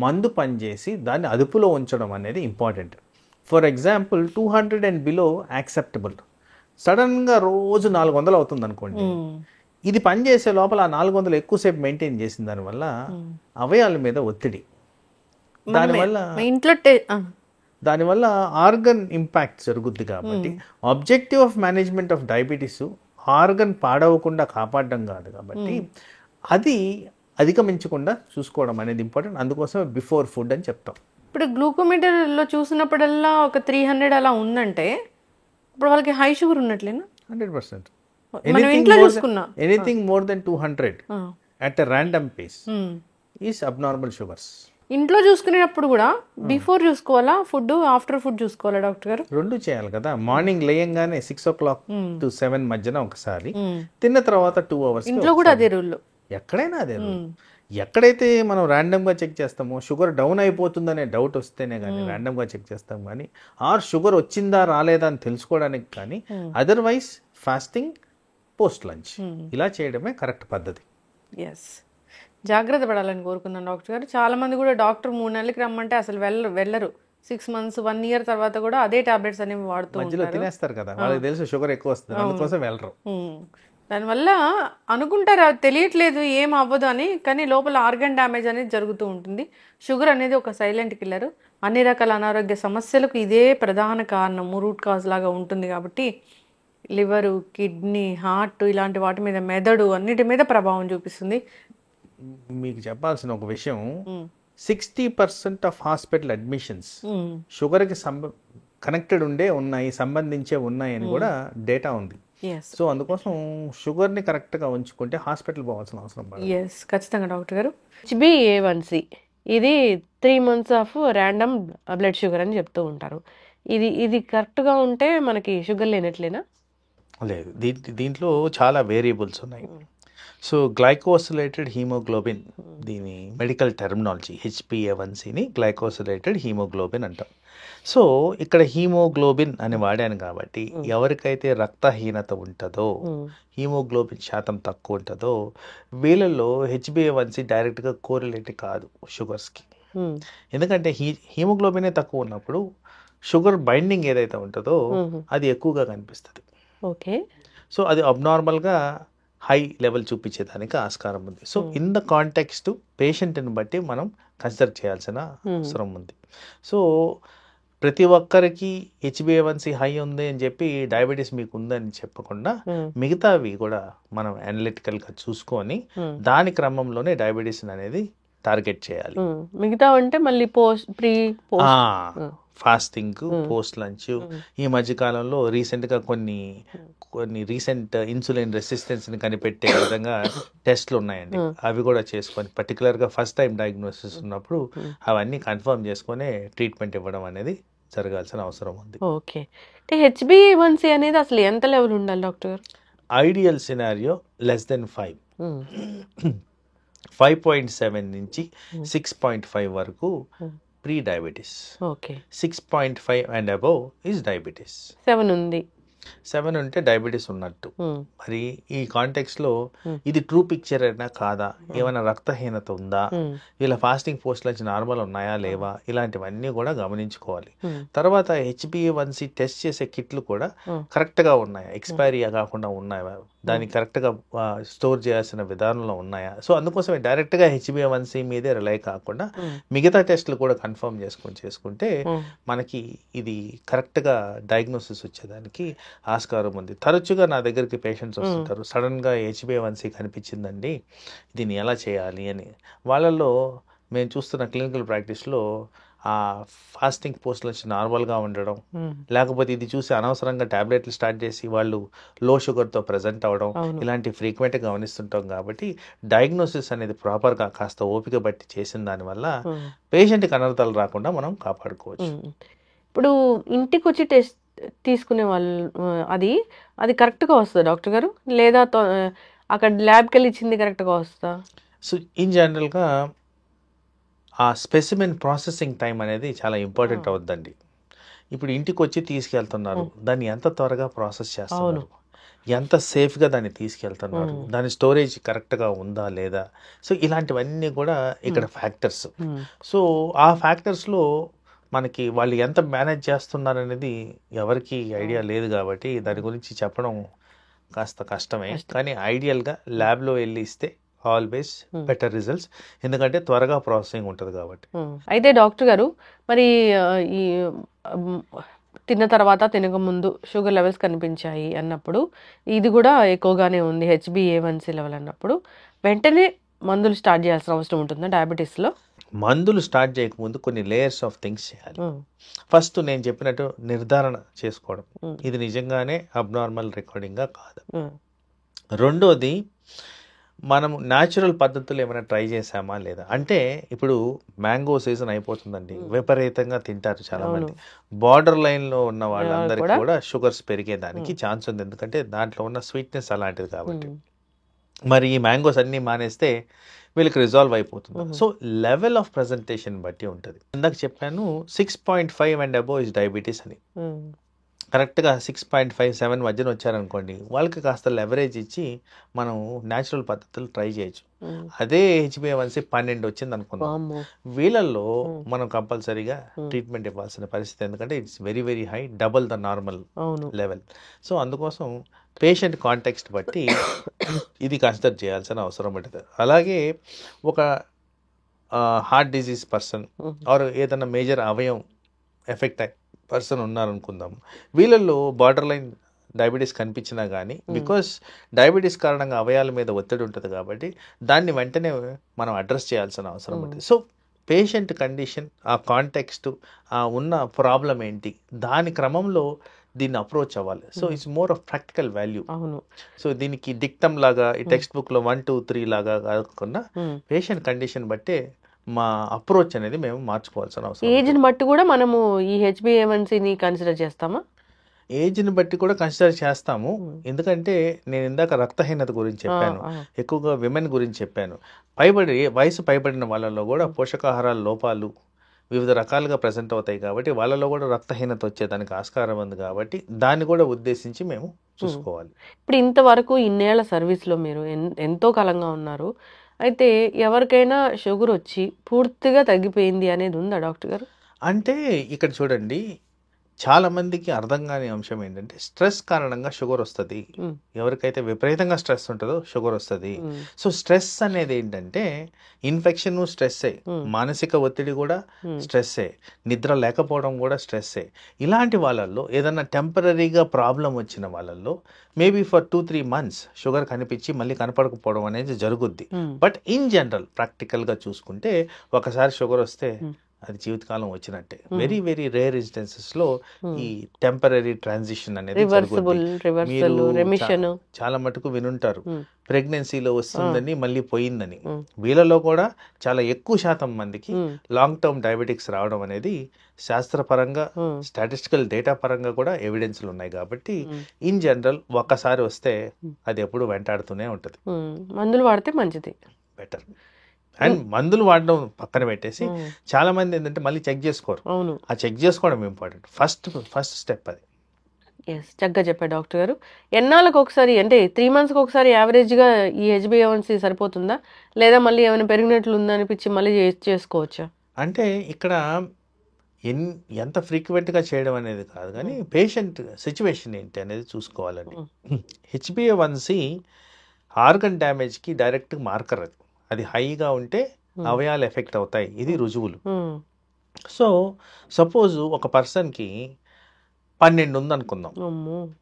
[SPEAKER 3] మందు పనిచేసి దాన్ని అదుపులో ఉంచడం అనేది important. For example 200 and below acceptable. సడన్గా రోజు 400 అవుతుంది అనుకోండి, ఇది పనిచేసే లోపల ఆ 400 ఎక్కువసేపు మెయింటైన్ చేసిన దానివల్ల అవయవాల మీద ఒత్తిడి, దానివల్ల ఆర్గన్ ఇంపాక్ట్ జరుగుద్ది. కాబట్టి objective of management of diabetes organ పాడవకుండా కాపాడడం కాదు, కాబట్టి అది అధిగమించకుండా చూసుకోవడం అనేది ఇంపార్టెంట్. అందుకోసం బిఫోర్ ఫుడ్ అని చెప్తాం.
[SPEAKER 2] ఇప్పుడు గ్లూకోమీటర్లో చూసినప్పుడల్లా ఒక 300 అలా ఉందంటే ఇప్పుడు వాళ్ళకి హై షుగర్ ఉన్నట్లేనా?
[SPEAKER 3] 100%.
[SPEAKER 2] Anything
[SPEAKER 3] more than 200 at a random pace is abnormal sugars.
[SPEAKER 2] ఇంట్లో చూసుకునేటప్పుడు కూడా బిఫోర్ చూసుకోవాలా, ఫుడ్ ఆఫ్టర్ ఫుడ్ చూసుకోవాలా డాక్టర్ గారు?
[SPEAKER 3] రెండు చేయాలి కదా. మార్నింగ్ లేయంగానే 6 o'clock to 7 మధ్యన ఒకసారి, తిన్న తర్వాత 2 hours.
[SPEAKER 2] ఇంట్లో కూడా అదే రూల్,
[SPEAKER 3] ఎక్కడైనా అదే రూల్. ఎక్కడైతే మనం ర్యాండమ్గా చెక్ చేస్తామో, షుగర్ డౌన్ అయిపోతుందనే డౌట్ వస్తేనే కానీ ర్యాండమ్గా చెక్ చేస్తాం, కానీ ఆర్ షుగర్ వచ్చిందా రాలేదా అని తెలుసుకోవడానికి కానీ, అదర్వైజ్ ఫాస్టింగ్, పోస్ట్ లంచ్ ఇలా చేయడమే కరెక్ట్ పద్ధతి.
[SPEAKER 2] ఎస్, జాగ్రత్త పడాలని కోరుకున్నాను డాక్టర్ గారు. చాలా మంది కూడా డాక్టర్ 3 నెలలకి రమ్మంటే అసలు వెళ్ళరు. 6 months 1 year తర్వాత కూడా అదే టాబ్లెట్స్ అనేవి వాడుతూ
[SPEAKER 3] మధ్యలో తినేస్తారు కదా, వాళ్ళకి తెలుసు షుగర్ ఎక్కువ వస్తుంది, అందుకోసం వెళ్ళరు.
[SPEAKER 2] దానివల్ల అనుకుంటారు అది తెలియట్లేదు ఏం అవ్వదు అని, కానీ లోపల ఆర్గన్ డ్యామేజ్ అనేది జరుగుతూ ఉంటుంది. షుగర్ అనేది ఒక సైలెంట్ కిల్లర్. అన్ని రకాల అనారోగ్య సమస్యలకు ఇదే ప్రధాన కారణం, రూట్ కాజ్ లాగా ఉంటుంది. కాబట్టి లివరు, కిడ్నీ, హార్ట్ ఇలాంటి వాటి మీద, మెదడు అన్నిటి మీద ప్రభావం చూపిస్తుంది.
[SPEAKER 3] మీకు చెప్పాల్సిన ఒక విషయం, 60% ఆఫ్ హాస్పిటల్ అడ్మిషన్స్ షుగర్కి కనెక్టెడ్ ఉన్నాయి, సంబంధించే ఉన్నాయి అని కూడా డేటా ఉంది. సో అందుకోసం షుగర్ని కరెక్ట్గా ఉంచుకుంటే హాస్పిటల్ పోవాల్సిన అవసరం పడదు.
[SPEAKER 2] ఎస్, ఖచ్చితంగా డాక్టర్ గారు. HbA1c ఇది 3 months of random blood sugar అని చెప్తూ ఉంటారు. ఇది కరెక్ట్గా ఉంటే మనకి షుగర్ లేనట్లేనా?
[SPEAKER 3] లేదు, దీంట్లో చాలా వేరియబుల్స్ ఉన్నాయి. సో గ్లైకోసిలేటెడ్ హీమోగ్లోబిన్, దీని మెడికల్ టెర్మినాలజీ HbA1cని గ్లైకోసిలేటెడ్ హీమోగ్లోబిన్ అంటాం. సో ఇక్కడ హీమోగ్లోబిన్ అని వాడాను కాబట్టి ఎవరికైతే రక్తహీనత ఉంటుందో, హీమోగ్లోబిన్ శాతం తక్కువ ఉంటుందో, వీళ్ళల్లో HbA1c డైరెక్ట్గా కోరిలేట్ కాదు షుగర్స్కి. ఎందుకంటే హీమోగ్లోబినే తక్కువ ఉన్నప్పుడు షుగర్ బైండింగ్ ఏదైతే ఉంటుందో అది ఎక్కువగా కనిపిస్తుంది.
[SPEAKER 2] ఓకే,
[SPEAKER 3] సో అది అబ్నార్మల్గా హై లెవెల్ చూపించేదానికి ఆస్కారం ఉంది. సో ఇన్ ద కాంటెక్స్ట్ పేషెంట్ని బట్టి మనం కన్సిడర్ చేయాల్సిన అవసరం ఉంది. సో ప్రతి ఒక్కరికి HbA1c హై ఉంది అని చెప్పి డయాబెటీస్ మీకు ఉందని చెప్పకుండా మిగతావి కూడా మనం అనలిటికల్గా చూసుకొని దాని క్రమంలోనే డయాబెటీస్ అనేది టార్గెట్ చేయాలి.
[SPEAKER 2] మిగతా అంటే మళ్ళీ
[SPEAKER 3] ఫాస్టింగ్, పోస్ట్ లంచ్. ఈ మధ్యకాలంలో రీసెంట్గా కొన్ని రీసెంట్ ఇన్సులిన్ రెసిస్టెన్స్ని కనిపెట్టే విధంగా టెస్ట్లు ఉన్నాయండి. అవి కూడా చేసుకొని పర్టికులర్గా ఫస్ట్ టైం డయాగ్నోసిస్ ఉన్నప్పుడు అవన్నీ కన్ఫర్మ్ చేసుకొని ట్రీట్మెంట్ ఇవ్వడం అనేది జరగాల్సిన అవసరం ఉంది.
[SPEAKER 2] ఓకే, అంటే HbA1c అనేది అసలు ఎంత లెవెల్ ఉండాలి డాక్టర్ గారు?
[SPEAKER 3] ఐడియల్ సినారియో లెస్ దెన్ 5, 5.7 నుంచి 6.5 వరకు pre diabetes.
[SPEAKER 2] Okay,
[SPEAKER 3] 6.5 and above is diabetes.
[SPEAKER 2] 7 ఉంది.
[SPEAKER 3] 7 ఉంటే డయాబెటీస్ ఉన్నట్టు. మరి ఈ కాంటెక్స్లో ఇది ట్రూ పిక్చర్ అయినా కాదా, ఏమైనా రక్తహీనత ఉందా, ఇలా ఫాస్టింగ్ పోస్ట్ లంచ్ నార్మల్ ఉన్నాయా లేవా, ఇలాంటివన్నీ కూడా గమనించుకోవాలి. తర్వాత HbA1c టెస్ట్ చేసే కిట్లు కూడా కరెక్ట్గా ఉన్నాయా, ఎక్స్పైరీ కాకుండా ఉన్నాయా, దాన్ని కరెక్ట్గా స్టోర్ చేయాల్సిన విధానంలో ఉన్నాయా. సో అందుకోసమే డైరెక్ట్గా HbA1c మీదే రిలై కాకుండా మిగతా టెస్టులు కూడా కన్ఫర్మ్ చేసుకుంటే మనకి ఇది కరెక్ట్గా డయాగ్నోసిస్ వచ్చేదానికి ఆస్కారం ఉంది. తరచుగా నా దగ్గరికి పేషెంట్స్ వస్తుంటారు, సడన్గా HbA1c కనిపించిందండి, దీన్ని ఎలా చేయాలి అని. వాళ్ళల్లో మేము చూస్తున్న క్లినికల్ ప్రాక్టీస్లో ఆ ఫాస్టింగ్ పోస్ట్ లంచ్ నార్మల్గా ఉండడం, లేకపోతే ఇది చూసి అనవసరంగా ట్యాబ్లెట్లు స్టార్ట్ చేసి వాళ్ళు లో షుగర్తో ప్రజెంట్ అవ్వడం, ఇలాంటి ఫ్రీక్వెంట్గా గమనిస్తుంటాం. కాబట్టి డయాగ్నోసిస్ అనేది ప్రాపర్గా కాస్త ఓపిక బట్టి చేసిన దానివల్ల పేషెంట్కి అనర్థాలు రాకుండా మనం కాపాడుకోవచ్చు.
[SPEAKER 2] ఇప్పుడు ఇంటికి వచ్చి టెస్ట్ తీసుకునే వాళ్ళు అది కరెక్ట్గా వస్తుందా డాక్టర్ గారు, లేదా అక్కడ ల్యాబ్కి వెళ్ళి ఇచ్చింది కరెక్ట్గా వస్తుందా?
[SPEAKER 3] సో ఇన్ జనరల్గా ఆ స్పెసిమెన్ ప్రాసెసింగ్ టైం అనేది చాలా ఇంపార్టెంట్ అవుద్దండి. ఇప్పుడు ఇంటికి వచ్చి తీసుకెళ్తున్నారు, దాన్ని ఎంత త్వరగా ప్రాసెస్ చేస్తున్నారు, ఎంత సేఫ్గా దాన్ని తీసుకెళ్తున్నారు, దాని స్టోరేజ్ కరెక్ట్గా ఉందా లేదా, సో ఇలాంటివన్నీ కూడా ఇక్కడ ఫ్యాక్టర్స్. సో ఆ ఫ్యాక్టర్స్లో మనకి వాళ్ళు ఎంత మేనేజ్ చేస్తున్నారనేది ఎవరికి ఐడియా లేదు. కాబట్టి దాని గురించి చెప్పడం కాస్త కష్టమే. కానీ ఐడియల్గా ల్యాబ్లో వెళ్ళి ఇస్తే ఆల్వేస్ బెటర్ రిజల్ట్స్, ఎందుకంటే త్వరగా ప్రాసెసింగ్ ఉంటుంది కాబట్టి.
[SPEAKER 2] అయితే డాక్టర్ గారు, మరి ఈ తిన్న తర్వాత తినక ముందు షుగర్ లెవెల్స్ కనిపించాయి అన్నప్పుడు, ఇది కూడా ఎక్కువగానే ఉంది HbA1c లెవెల్ అన్నప్పుడు, వెంటనే మందులు స్టార్ట్ చేయాల్సిన అవసరం ఉంటుందా డయాబెటీస్లో?
[SPEAKER 3] మందులు స్టార్ట్ చేయకముందు కొన్ని లేయర్స్ ఆఫ్ థింగ్స్ చేయాలి. ఫస్ట్ నేను చెప్పినట్టు నిర్ధారణ చేసుకోవడం, ఇది నిజంగానే అబ్నార్మల్ రికార్డింగ్గా కాదు. రెండోది, మనం న్యాచురల్ పద్ధతులు ఏమైనా ట్రై చేసామా లేదా. అంటే ఇప్పుడు మ్యాంగో సీజన్ అయిపోతుందండి, విపరీతంగా తింటారు చాలా మంది. బార్డర్ లైన్లో ఉన్న వాళ్ళందరికీ కూడా షుగర్స్ పెరిగేదానికి ఛాన్స్ ఉంది, ఎందుకంటే దాంట్లో ఉన్న స్వీట్నెస్ అలాంటిది కాబట్టి. మరి ఈ మ్యాంగోస్ అన్నీ మానేస్తే వీళ్ళకి రిజాల్వ్ అయిపోతుంది. సో లెవెల్ ఆఫ్ ప్రజెంటేషన్ బట్టి ఉంటుంది. ఇందాక చెప్పాను 6.5 అండ్ అబోవ్ ఇస్ డయాబెటీస్ అని. కరెక్ట్గా 6.5, 7 మధ్యన వచ్చారనుకోండి, వాళ్ళకి కాస్త లెవరేజ్ ఇచ్చి మనం న్యాచురల్ పద్ధతులు ట్రై చేయొచ్చు. అదే HbA1c 12 వచ్చింది అనుకుందాం, వీళ్ళల్లో మనం కంపల్సరీగా ట్రీట్మెంట్ ఇవ్వాల్సిన పరిస్థితి, ఎందుకంటే it's very very high, double the normal level. So అందుకోసం పేషెంట్ కాంటెక్స్ట్ బట్టి ఇది కన్సిడర్ చేయాల్సిన అవసరం ఉంటుంది. అలాగే ఒక హార్ట్ డిజీజ్ పర్సన్ ఆర్ ఏదైనా మేజర్ అవయవం ఎఫెక్ట్ అయ్యే పర్సన్ ఉన్నారనుకుందాం, వీళ్ళల్లో బార్డర్ లైన్ డయాబెటీస్ కనిపించినా కానీ, బికాస్ డయాబెటీస్ కారణంగా అవయాల మీద ఒత్తిడి ఉంటుంది కాబట్టి దాన్ని వెంటనే మనం అడ్రస్ చేయాల్సిన అవసరం ఉంటుంది. సో పేషెంట్ కండిషన్, ఆ కాంటెక్స్ట్, ఆ ఉన్న ప్రాబ్లం ఏంటి, దాని క్రమంలో దీన్ని అప్రోచ్ అవ్వాలి. So it's more of practical value. So దీనికి డిక్టమ్ లాగా ఈ టెక్స్ట్ బుక్లో 1, 2, 3 లాగా కాకుండా పేషెంట్ కండిషన్ బట్టే మా అప్రోచ్ అనేది మేము మార్చుకోవాల్సిన అవసరం.
[SPEAKER 2] ఏజ్ని బట్టి కూడా మనము ఈ HbA1cని కన్సిడర్ చేస్తామా?
[SPEAKER 3] ఏజ్ని బట్టి కూడా కన్సిడర్ చేస్తాము, ఎందుకంటే నేను ఇందాక రక్తహీనత గురించి చెప్పాను, ఎక్కువగా విమెన్ గురించి చెప్పాను. వయసు పైబడిన వాళ్ళలో కూడా పోషకాహారాల లోపాలు వివిధ రకాలుగా ప్రజెంట్ అవుతాయి కాబట్టి వాళ్ళలో కూడా రక్తహీనత వచ్చేదానికి ఆస్కారం ఉంది కాబట్టి దాన్ని కూడా ఉద్దేశించి మేము చూసుకోవాలి.
[SPEAKER 2] ఇప్పుడు ఇంతవరకు ఇన్నేళ్ల సర్వీస్లో మీరు ఎంతో కాలంగా ఉన్నారు, అయితే ఎవరికైనా షుగర్ వచ్చి పూర్తిగా తగ్గిపోయింది అనేది ఉందా డాక్టర్ గారు?
[SPEAKER 3] అంటే ఇక్కడ చూడండి, చాలా మందికి అర్థం కాని అంశం ఏంటంటే స్ట్రెస్ కారణంగా షుగర్ వస్తుంది. ఎవరికైతే విపరీతంగా స్ట్రెస్ ఉంటుందో షుగర్ వస్తుంది. సో స్ట్రెస్ అనేది ఏంటంటే ఇన్ఫెక్షన్ స్ట్రెస్సే, మానసిక ఒత్తిడి కూడా స్ట్రెస్సే, నిద్ర లేకపోవడం కూడా స్ట్రెస్సే. ఇలాంటి వాళ్ళల్లో ఏదన్నా టెంపరీగా ప్రాబ్లం వచ్చిన వాళ్ళల్లో మేబీ ఫర్ 2-3 months షుగర్ కనిపించి మళ్ళీ కనపడకపోవడం అనేది జరుగుద్ది. బట్ ఇన్ జనరల్ ప్రాక్టికల్గా చూసుకుంటే ఒకసారి షుగర్ వస్తే అది జీవితకాలం వచ్చినట్టే. వెరీ వెరీ రేర్ ఇన్స్టెన్సెస్ లో ఈ టెంపరీ ట్రాన్సిషన్ అనేది మీరు చాలా మటుకు వినుంటారు, ప్రెగ్నెన్సీలో వస్తుందని మళ్ళీ పోయిందని. వీళ్ళలో కూడా చాలా ఎక్కువ శాతం మందికి లాంగ్ టర్మ్ డయాబెటిక్స్ రావడం అనేది శాస్త్రపరంగా స్టాటిస్టికల్ డేటా పరంగా కూడా ఎవిడెన్స్లు ఉన్నాయి. కాబట్టి ఇన్ జనరల్ ఒక్కసారి వస్తే అది ఎప్పుడు వెంటాడుతూనే ఉంటుంది.
[SPEAKER 2] మందులు వాడితే మంచిది,
[SPEAKER 3] బెటర్. అండ్ మందులు వాడడం పక్కన పెట్టేసి చాలా మంది ఏంటంటే మళ్ళీ చెక్ చేసుకోరు. ఆ చెక్ చేసుకోవడం ఇంపార్టెంట్, ఫస్ట్ స్టెప్ అది.
[SPEAKER 2] ఎస్, చక్కగా చెప్పారు డాక్టర్ గారు. ఎన్నాళ్ళకి ఒకసారి అంటే 3 monthsకి ఒకసారి యావరేజ్గా ఈ హెచ్బిఏవన్సీ సరిపోతుందా, లేదా మళ్ళీ ఏమైనా పెరిగినట్లు ఉందా అనిపించి మళ్ళీ చేసుకోవచ్చా?
[SPEAKER 3] అంటే ఇక్కడ ఎంత ఫ్రీక్వెంట్గా చేయడం అనేది కాదు, కానీ పేషెంట్ సిచ్యువేషన్ ఏంటి అనేది చూసుకోవాలండి. హెచ్బిఏవన్సీ ఆర్గన్ డ్యామేజ్కి డైరెక్ట్ మార్కర్. అది హైగా ఉంటే అవయాలు ఎఫెక్ట్ అవుతాయి, ఇది రుజువులు. సో సపోజ్ ఒక పర్సన్కి 12 ఉందనుకుందాం,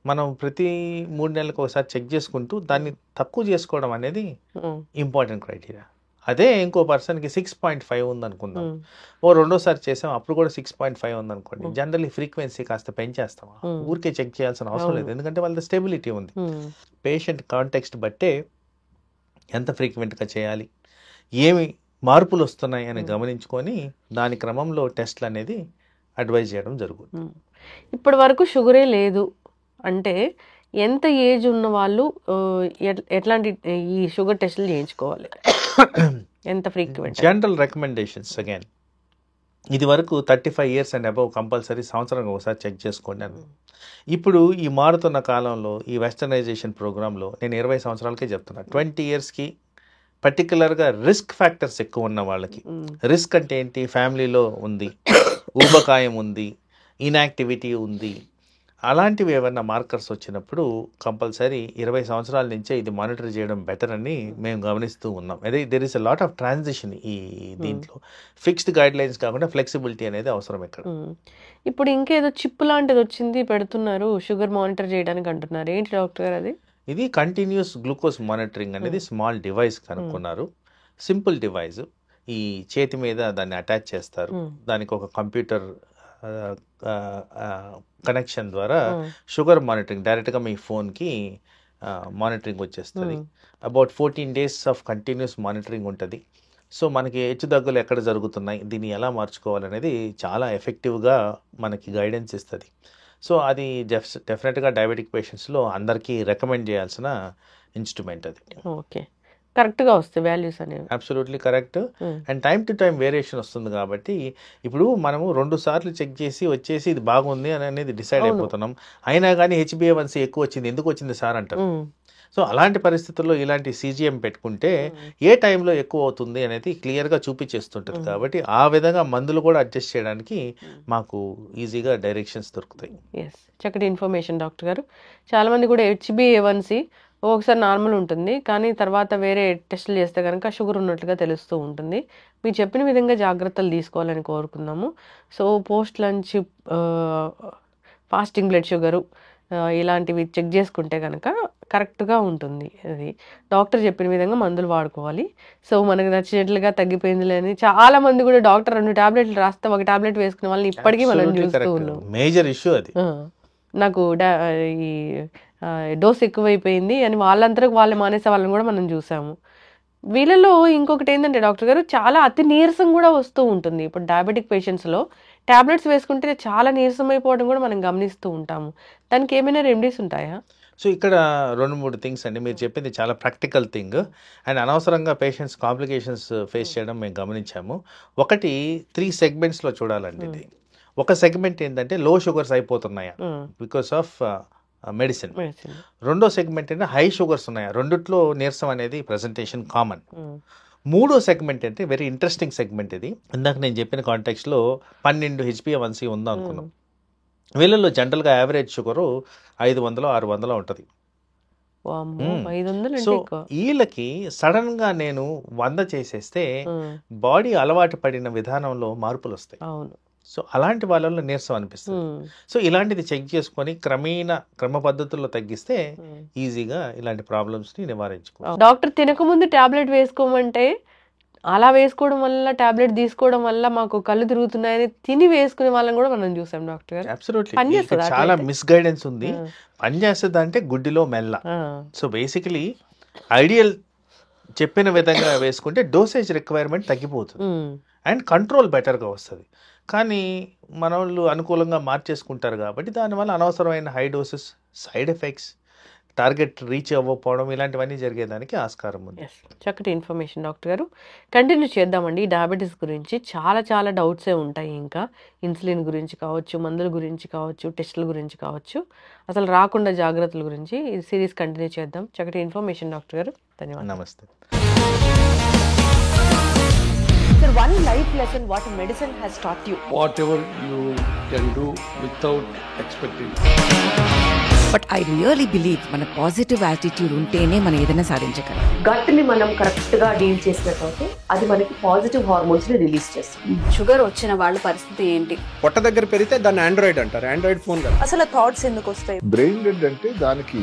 [SPEAKER 3] మనం ప్రతి 3 నెలలకు ఒకసారి చెక్ చేసుకుంటూ దాన్ని తక్కువ చేసుకోవడం అనేది ఇంపార్టెంట్ క్రైటీరియా. అదే ఇంకో పర్సన్కి 6.5 ఉందనుకుందాం, రెండోసారి చేసాం అప్పుడు కూడా 6.5 ఉందనుకోండి, జనరల్లీ ఫ్రీక్వెన్సీ కాస్త పెంచేస్తామా, ఊరికే చెక్ చేయాల్సిన అవసరం లేదు, ఎందుకంటే వాళ్ళ స్టెబిలిటీ ఉంది. పేషెంట్ కాంటెక్స్ట్ బట్టే ఎంత ఫ్రీక్వెంట్గా చేయాలి, ఏమి మార్పులు వస్తున్నాయి అని గమనించుకొని దాని క్రమంలో టెస్ట్లు అనేది అడ్వైజ్ చేయడం జరుగుతుంది.
[SPEAKER 2] ఇప్పటి వరకు షుగరే లేదు అంటే ఎంత ఏజ్ ఉన్న వాళ్ళు ఎట్లాంటి ఈ షుగర్ టెస్టులు చేయించుకోవాలి, ఎంత ఫ్రీక్వెంట్?
[SPEAKER 3] జనరల్ రికమెండేషన్స్ అగైన్, ఇది వరకు 35 years అండ్ అబవ్ కంపల్సరీ సంవత్సరానికి ఒకసారి చెక్ చేసుకోండి అని. ఇప్పుడు ఈ మారుతున్న కాలంలో ఈ వెస్టర్నైజేషన్ ప్రోగ్రాంలో నేను 20 సంవత్సరాలకే చెప్తున్నా. 20 yearsకి పర్టికులర్గా రిస్క్ ఫ్యాక్టర్స్ ఎక్కువ ఉన్న వాళ్ళకి, రిస్క్ అంటే ఏంటి, ఫ్యామిలీలో ఉంది, ఊబకాయం ఉంది, ఇన్యాక్టివిటీ ఉంది, అలాంటివి ఏమైనా మార్కర్స్ వచ్చినప్పుడు కంపల్సరీ 20 సంవత్సరాల నుంచే ఇది మానిటర్ చేయడం బెటర్ అని మేము గమనిస్తూ ఉన్నాం. అదే there is a lot of transition ఈ దీంట్లో. ఫిక్స్డ్ గైడ్ లైన్స్ కాకుండా ఫ్లెక్సిబిలిటీ అనేది అవసరం ఇక్కడ.
[SPEAKER 2] ఇప్పుడు ఇంకేదో చిప్ లాంటిది వచ్చింది పెడుతున్నారు షుగర్ మానిటర్ చేయడానికి అంటున్నారు, ఏంటి డాక్టర్ గారు అది?
[SPEAKER 3] ఇది కంటిన్యూస్ గ్లూకోజ్ మానిటరింగ్ అనేది స్మాల్ డివైస్ కనుక్కున్నారు. సింపుల్ డివైస్, ఈ చేతి మీద దాన్ని అటాచ్ చేస్తారు, దానికి ఒక కంప్యూటర్ కనెక్షన్ ద్వారా షుగర్ మానిటరింగ్ డైరెక్ట్గా మీ ఫోన్కి మానిటరింగ్ వచ్చేస్తుంది. About 14 days of continuous monitoring ఉంటుంది. సో మనకి హెచ్చుతగ్గులు ఎక్కడ జరుగుతున్నాయి, దీన్ని ఎలా మార్చుకోవాలనేది చాలా ఎఫెక్టివ్గా మనకి గైడెన్స్ ఇస్తుంది. సో అది డెఫినెట్గా డయాబెటిక్ పేషెంట్స్లో అందరికీ రికమెండ్ చేయాల్సిన ఇన్స్ట్రుమెంట్ అది.
[SPEAKER 2] ఓకే, కరెక్ట్గా వస్తాయి వాల్యూస్ అనేవి.
[SPEAKER 3] Absolutely correct. And time to time variation వస్తుంది కాబట్టి ఇప్పుడు మనము 2 సార్లు చెక్ చేసి వచ్చేసి ఇది బాగుంది అని అనేది డిసైడ్ అయిపోతున్నాం. అయినా కానీ హెచ్బిఏవన్సీ ఎక్కువ వచ్చింది, ఎందుకు వచ్చింది సార్ అంటారు. సో అలాంటి పరిస్థితుల్లో ఇలాంటి సీజీఎం పెట్టుకుంటే ఏ టైంలో ఎక్కువ అవుతుంది అనేది క్లియర్గా చూపించేస్తుంటుంది. కాబట్టి ఆ విధంగా మందులు కూడా అడ్జస్ట్ చేయడానికి మాకు ఈజీగా డైరెక్షన్స్ దొరుకుతాయి.
[SPEAKER 2] ఎస్, చక్కటి ఇన్ఫర్మేషన్ డాక్టర్ గారు. చాలామంది కూడా హెచ్బిఏవన్సీ ఒకసారి నార్మల్ ఉంటుంది, కానీ తర్వాత వేరే టెస్టులు చేస్తే కనుక షుగర్ ఉన్నట్లుగా తెలుస్తూ ఉంటుంది. మీరు చెప్పిన విధంగా జాగ్రత్తలు తీసుకోవాలని కోరుకుందాము. So post lunch fasting blood sugar ఇలాంటివి చెక్ చేసుకుంటే కనుక కరెక్ట్గా ఉంటుంది. అది డాక్టర్ చెప్పిన విధంగా మందులు వాడుకోవాలి. సో మనకు నచ్చినట్లుగా తగ్గిపోయింది లేని చాలా మంది కూడా డాక్టర్ 2 టాబ్లెట్లు రాస్తే 1 టాబ్లెట్ వేసుకునే వాళ్ళని ఇప్పటికీ మనం చూస్తూ ఉన్నాం.
[SPEAKER 3] మేజర్ ఇష్యూ అది.
[SPEAKER 2] నాకు ఈ డోస్ ఎక్కువైపోయింది అని వాళ్ళంతరకు వాళ్ళు మానేసే వాళ్ళని కూడా మనం చూసాము. వీళ్ళలో ఇంకొకటి ఏంటంటే డాక్టర్ గారు, చాలా అతి నీరసం కూడా వస్తూ ఉంటుంది. ఇప్పుడు డయాబెటిక్ పేషెంట్స్లో టాబ్లెట్స్ వేసుకుంటే చాలా నీరసం అయిపోవడం కూడా మనం గమనిస్తూ ఉంటాము. దానికి ఏమైనా రెమెడీస్ ఉంటాయా?
[SPEAKER 3] సో ఇక్కడ 2-3 థింగ్స్ అండి, మీరు చెప్పింది చాలా ప్రాక్టికల్ థింగ్. అండ్ అనవసరంగా పేషెంట్స్ కాంప్లికేషన్స్ ఫేస్ చేయడం మేము గమనించాము. ఒకటి 3 segmentsలో చూడాలండి. ఇది ఒక సెగ్మెంట్ ఏంటంటే లో షుగర్స్ అయిపోతున్నాయా బికాస్ ఆఫ్ మెడిసిన్. రెండో సెగ్మెంట్ ఏంటంటే హై షుగర్స్ ఉన్నాయా, రెండిట్లో నీరసం అనేది ప్రెజెంటేషన్ కామన్. మూడో సెగ్మెంట్ అంటే వెరీ ఇంట్రెస్టింగ్ సెగ్మెంట్. ఇది ఇందాక నేను చెప్పిన కాంటెక్స్లో 12 హెచ్బిఏవన్సీ ఉందా అనుకున్నాం. వీళ్ళలో జనరల్గా యావరేజ్ షుగరు 500-600 ఉంటుంది. సో వీళ్ళకి సడన్ గా నేను 100 చేసేస్తే బాడీ అలవాటు పడిన విధానంలో మార్పులు వస్తాయి. సో అలాంటి వాళ్ళలో నీరసం అనిపిస్తుంది. సో ఇలాంటిది చెక్ చేసుకొని క్రమ పద్ధతుల్లో తగ్గిస్తే ఈజీగా ఇలాంటి ప్రాబ్లమ్స్ ని నివారించుకో.
[SPEAKER 2] డాక్టర్ తినకముందు టాబ్లెట్ వేసుకోమంటే అలా వేసుకోవడం వల్ల, టాబ్లెట్ తీసుకోవడం వల్ల మాకు కళ్ళు తిరుగుతున్నాయని తిని వేసుకునే వాళ్ళని కూడా మనం చూసాం డాక్టర్ గారు.
[SPEAKER 3] అబ్సల్యూట్లీ చాలా మిస్గైడెన్స్ ఉంది. పనిచేస్తుంది అంటే గుడ్డిలో మెల్ల. సో బేసికలీ ఐడియల్ చెప్పిన విధంగా వేసుకుంటే డోసేజ్ రిక్వైర్మెంట్ తగ్గిపోతుంది అండ్ కంట్రోల్ బెటర్గా వస్తుంది. కానీ మన వాళ్ళు అనుకూలంగా మార్చేసుకుంటారు కాబట్టి దానివల్ల అనవసరమైన high doses, side effects, target reach అవ్వకపోవడం ఇలాంటివన్నీ జరిగేదానికి ఆస్కారం ఉంది.
[SPEAKER 2] ఎస్, చక్కటి ఇన్ఫర్మేషన్ డాక్టర్ గారు. కంటిన్యూ చేద్దామండి. డయాబెటీస్ గురించి చాలా చాలా డౌట్సే ఉంటాయి. ఇంకా ఇన్సులిన్ గురించి కావచ్చు, మందుల గురించి కావచ్చు, టెస్టుల గురించి కావచ్చు, అసలు రాకుండా జాగ్రత్తల గురించి ఈ సిరీస్ కంటిన్యూ చేద్దాం. చక్కటి ఇన్ఫర్మేషన్ డాక్టర్ గారు, ధన్యవాదాలు.
[SPEAKER 3] నమస్తే.
[SPEAKER 1] Sir, one life lesson what medicine has taught you.
[SPEAKER 4] Whatever you can do without expecting.
[SPEAKER 5] But I really believe మన పాజిటివ్ యాటిట్యూడ్ ఉంటేనే మనం ఏదైనా సాధించగలం.
[SPEAKER 6] గట్ని మనం కరెక్ట్గా డీల్ చేసినట్లయితే అది మనకి పాజిటివ్ హార్మోన్స్ని రిలీజ్ చేస్తుంది.
[SPEAKER 7] షుగర్ వచ్చిన వాళ్ళ పరిస్థితి ఏంటి?
[SPEAKER 8] పొట్ట దగ్గర పెరిగితే దాన్ని ఆండ్రాయిడ్ అంటారు, ఆండ్రాయిడ్ ఫోన్ కదా.
[SPEAKER 7] అసలు థాట్స్ ఎందుకు వస్తాయి?
[SPEAKER 9] బ్రెయిన్ డెడ్ అంటే దానికి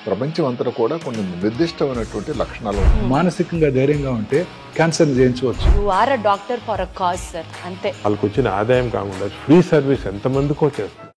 [SPEAKER 9] ప్రపంచం అంతా కూడా కొన్ని నిర్దిష్టమైనటువంటి లక్షణాలు ఉంటాయి.
[SPEAKER 10] మానసికంగా ధైర్యంగా ఉంటే క్యాన్సర్ జయించవచ్చు.
[SPEAKER 7] You are a doctor for a cause sir, అంతే.
[SPEAKER 11] వాళ్ళకి వచ్చిన ఆదాయం కాకుండా ఫ్రీ సర్వీస్ ఎంతమందికో చేస్తారు.